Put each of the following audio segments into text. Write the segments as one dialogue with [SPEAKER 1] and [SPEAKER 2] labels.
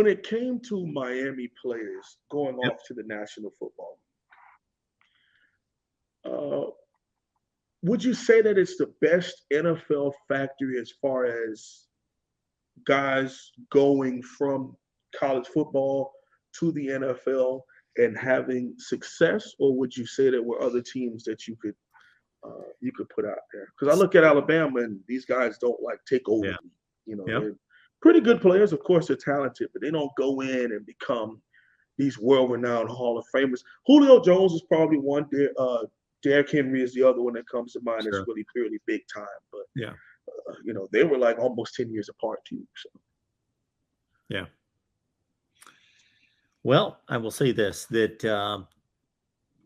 [SPEAKER 1] when it came to Miami players going
[SPEAKER 2] Yep.
[SPEAKER 1] off to the National Football League, would you say that it's the best NFL factory as far as guys going from college football to the NFL and having success, or would you say there were other teams that you could put out there? Because I look at Alabama and these guys don't like take over.
[SPEAKER 2] Yeah.
[SPEAKER 1] You know,
[SPEAKER 2] Yep.
[SPEAKER 1] they're pretty good players. Of course, they're talented, but they don't go in and become these world-renowned Hall of Famers. Julio Jones is probably one. Derrick Henry is the other one that comes to mind. That's
[SPEAKER 2] Sure.
[SPEAKER 1] really big time. But
[SPEAKER 2] Yeah.
[SPEAKER 1] they were like almost 10 years apart too. So.
[SPEAKER 2] Yeah. Well, I will say this, that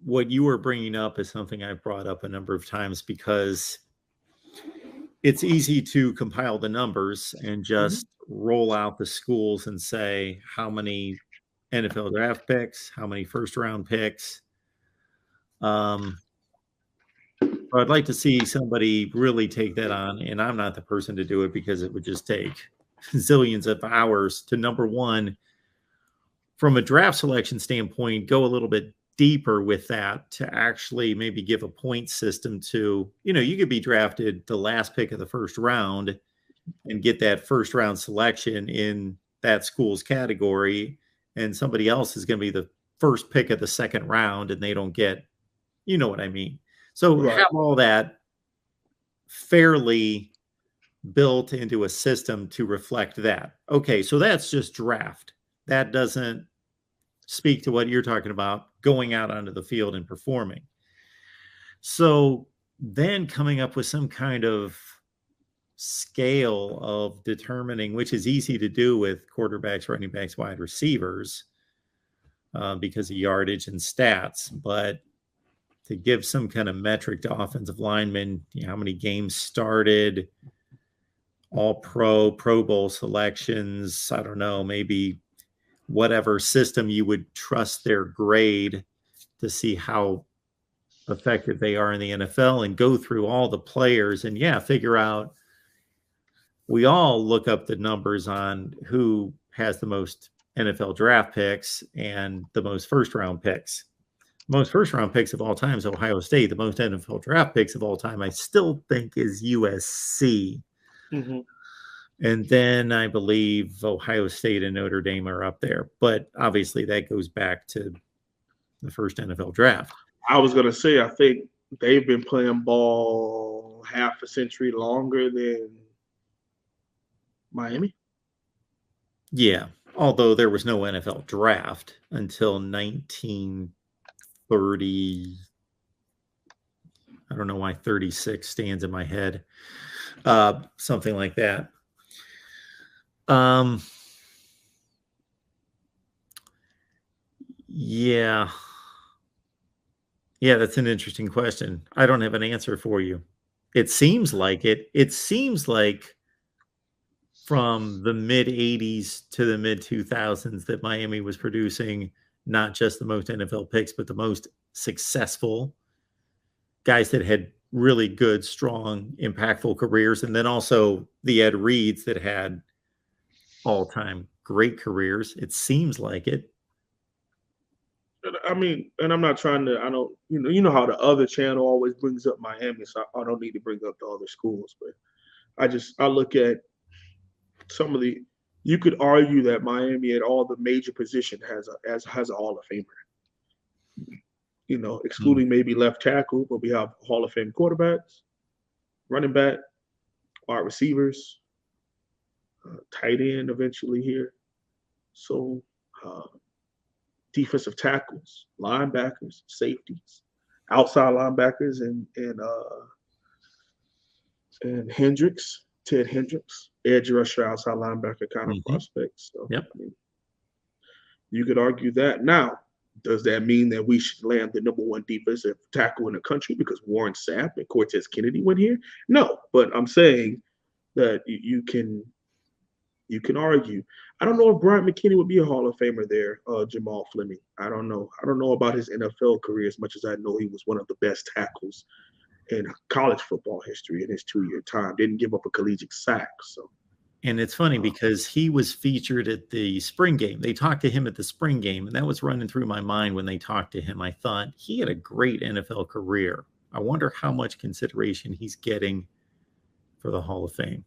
[SPEAKER 2] what you were bringing up is something I've brought up a number of times, because it's easy to compile the numbers and just roll out the schools and say how many NFL draft picks, how many first round picks. I'd like to see somebody really take that on, and I'm not the person to do it because it would just take zillions of hours to, number one, from a draft selection standpoint, go a little bit deeper with that to actually maybe give a point system to, you could be drafted the last pick of the first round and get that first round selection in that school's category, and somebody else is going to be the first pick of the second round and they don't get, you know what I mean? So
[SPEAKER 1] Right.
[SPEAKER 2] have all that fairly built into a system to reflect that. Okay, so that's just draft. That doesn't speak to what you're talking about, going out onto the field and performing. So then coming up with some kind of scale of determining, which is easy to do with quarterbacks, running backs, wide receivers, because of yardage and stats, but to give some kind of metric to offensive linemen, how many games started, all pro Bowl selections, I don't know, maybe whatever system you would trust their grade to see how effective they are in the NFL, and go through all the players and figure out. We all look up the numbers on who has the most NFL draft picks and the most first round picks. Most first round picks of all time is Ohio State. The most NFL draft picks of all time, I still think, is USC.
[SPEAKER 1] Mm-hmm.
[SPEAKER 2] And then I believe Ohio State and Notre Dame are up there. But obviously that goes back to the first NFL draft.
[SPEAKER 1] I was going to say, I think they've been playing ball half a century longer than Miami.
[SPEAKER 2] Yeah. Although there was no NFL draft until 1930. I don't know why 36 stands in my head. Something like that. Yeah, that's an interesting question. I don't have an answer for you. It seems like it. It seems like from the mid 80s to the mid 2000s that Miami was producing not just the most NFL picks, but the most successful guys that had really good, strong, impactful careers. And then also the Ed Reeds that had all-time great careers. It seems like it.
[SPEAKER 1] I mean, and I'm not trying to. I don't. You know how the other channel always brings up Miami, so I don't need to bring up the other schools. But I look at some of the. You could argue that Miami at all the major position has a Hall of Famer. Excluding maybe left tackle, but we have Hall of Fame quarterbacks, running back, wide receivers, tight end eventually here. So defensive tackles, linebackers, safeties, outside linebackers, and Hendricks, Ted Hendricks, edge rusher, outside linebacker kind of prospects. So,
[SPEAKER 2] yep.
[SPEAKER 1] I mean, you could argue that. Now, does that mean that we should land the number one defensive tackle in the country because Warren Sapp and Cortez Kennedy went here? No, but I'm saying that you can argue. I don't know if Bryant McKinney would be a Hall of Famer there, Jamal Fleming. I don't know. I don't know about his NFL career as much as I know he was one of the best tackles in college football history in his 2-year time. Didn't give up a collegiate sack. So,
[SPEAKER 2] And it's funny because he was featured at the spring game. They talked to him at the spring game, and that was running through my mind when they talked to him. I thought he had a great NFL career. I wonder how much consideration he's getting for the Hall of Fame.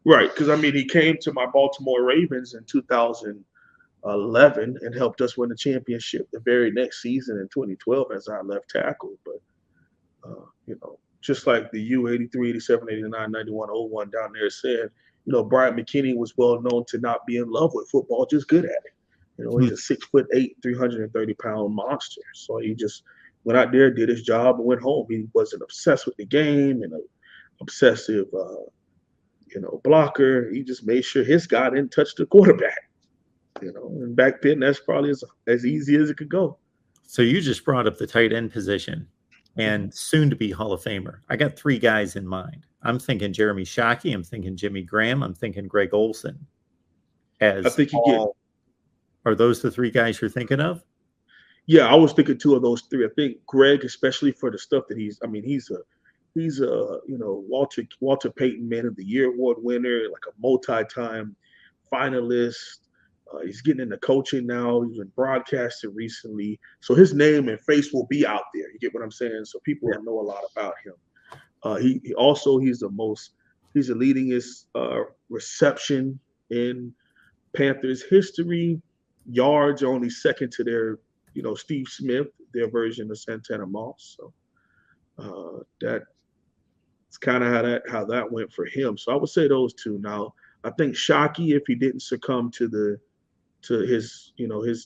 [SPEAKER 1] Right, because I mean, he came to my Baltimore Ravens in 2011 and helped us win the championship the very next season in 2012 as our left tackle. But just like the U83, 87, 89, 91, 01 down there said, Brian McKinney was well known to not be in love with football, just good at it. He's a 6'8", 330-pound monster. So he just went out there, did his job, and went home. He wasn't obsessed with the game and an obsessive, blocker. He just made sure his guy didn't touch the quarterback. And back then, that's probably as easy as it could go.
[SPEAKER 2] So you just brought up the tight end position and soon to be Hall of Famer. I got 3 guys in mind. I'm thinking Jeremy Shockey. I'm thinking Jimmy Graham. I'm thinking Greg Olson.
[SPEAKER 1] I think
[SPEAKER 2] are those the 3 guys you're thinking of?
[SPEAKER 1] Yeah, I was thinking 2 of those 3. I think Greg, especially for the stuff that he's a Walter Payton Man of the Year award winner, like a multi-time finalist. He's getting into coaching now. He's been broadcasted recently. So his name and face will be out there. You get what I'm saying? So people will know a lot about him. He's the leadingest reception in Panthers history. Yards are only second to their, Steve Smith, their version of Santana Moss. So that's kind of how that went for him. So I would say those 2. Now, I think Shockey, if he didn't succumb to his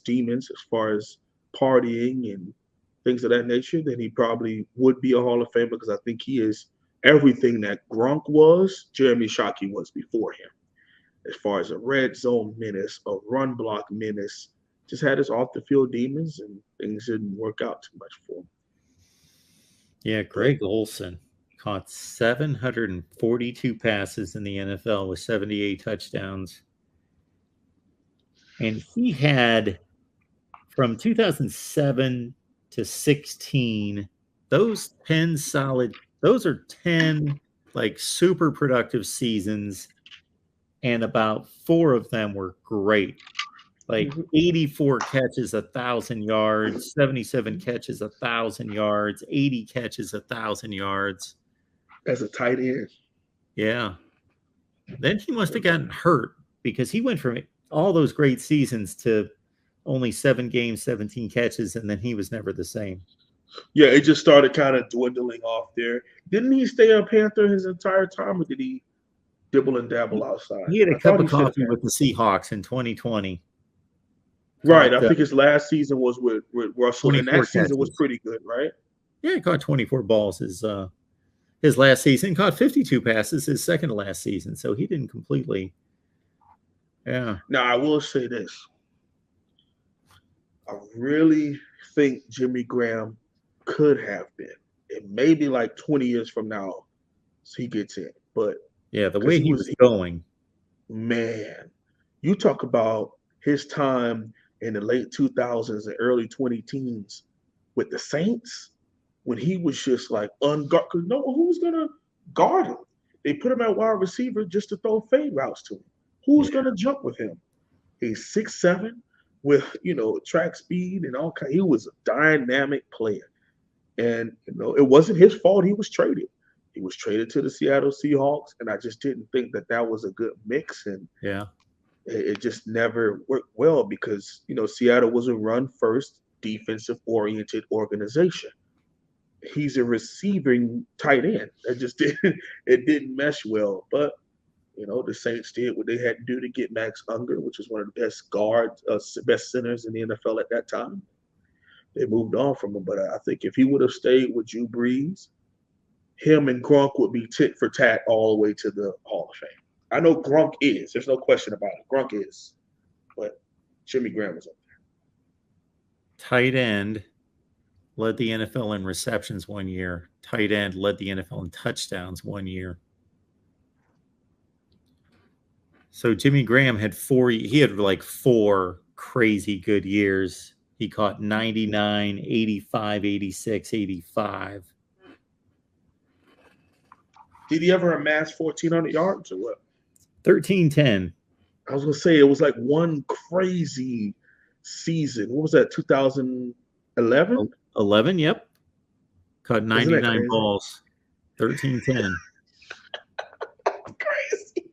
[SPEAKER 1] demons as far as partying and things of that nature, then he probably would be a Hall of Famer because I think he is everything that Gronk was, Jeremy Shockey was before him. As far as a red zone menace, a run block menace, just had his off the field demons and things didn't work out too much for him.
[SPEAKER 2] Yeah, Greg Olson caught 742 passes in the NFL with 78 touchdowns. And he had, from 2007 to 16, those are 10 like super productive seasons, and about 4 of them were great. Like 84 catches, 1,000 yards, 77 catches, 1,000 yards, 80 catches, 1,000 yards.
[SPEAKER 1] As a tight end.
[SPEAKER 2] Yeah. Then he must have gotten hurt because he went from all those great seasons to only 7 games, 17 catches, and then he was never the same.
[SPEAKER 1] Yeah, it just started kind of dwindling off there. Didn't he stay a Panther his entire time, or did he dibble and dabble outside?
[SPEAKER 2] He had a cup of coffee with the Seahawks in 2020.
[SPEAKER 1] Right. I think his last season was with Russell, and that season was pretty good, right?
[SPEAKER 2] Yeah, he caught 24 balls his last season. Caught 52 passes his second to last season, so he didn't completely. Yeah.
[SPEAKER 1] Now, I will say this. I really think Jimmy Graham could have been. It may be like 20 years from now so he gets in. But
[SPEAKER 2] yeah, the way he was going.
[SPEAKER 1] Man, you talk about his time in the late 2000s and early 2010s with the Saints when he was just like unguarded. Because no one who's going to guard him. They put him at wide receiver just to throw fade routes to him. Who's going to jump with him? He's 6'7", with track speed and all kind. He was a dynamic player, and it wasn't his fault. He was traded. He was traded to the Seattle Seahawks, and I just didn't think that was a good mix. And it just never worked well because Seattle was a run-first, defensive-oriented organization. He's a receiving tight end. It didn't mesh well, but. The Saints did what they had to do to get Max Unger, which was one of the best guards, best centers in the NFL at that time. They moved on from him, but I think if he would have stayed with Drew Brees, him and Gronk would be tit for tat all the way to the Hall of Fame. I know Gronk is. There's no question about it. Gronk is. But Jimmy Graham was up there.
[SPEAKER 2] Tight end led the NFL in receptions one year. Tight end led the NFL in touchdowns one year. So Jimmy Graham had 4 crazy good years. He caught 99, 85, 86, 85.
[SPEAKER 1] Did he ever amass 1,400 yards or what?
[SPEAKER 2] 13-10.
[SPEAKER 1] I was gonna say it was like one crazy season. What was that? 2011?
[SPEAKER 2] 11, yep. Caught
[SPEAKER 1] Isn't that
[SPEAKER 2] 99
[SPEAKER 1] crazy?
[SPEAKER 2] balls. 13-10.
[SPEAKER 1] Crazy.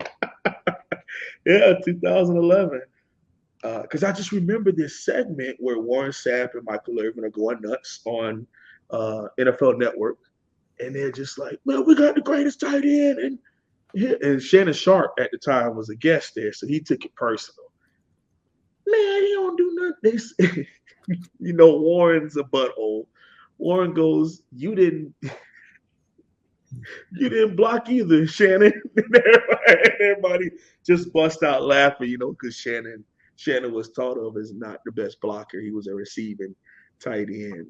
[SPEAKER 1] Yeah, 2011. Because I just remember this segment where Warren Sapp and Michael Irvin are going nuts on NFL Network, and they're just like, "Well, we got the greatest tight end," and Shannon Sharp at the time was a guest there, so he took it personal. Man, he don't do nothing. Warren's a butthole. Warren goes, you didn't block either, Shannon. Everybody just bust out laughing, because Shannon was thought of as not the best blocker. He was a receiving tight end,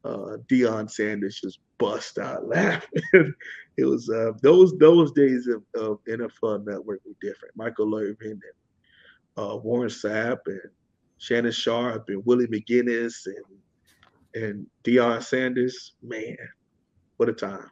[SPEAKER 1] and Deion Sanders just bust out laughing. It was those days of NFL Network were different. Michael Irvin and Warren Sapp and Shannon Sharp and Willie McGinnis and Deion Sanders. Man, what a time.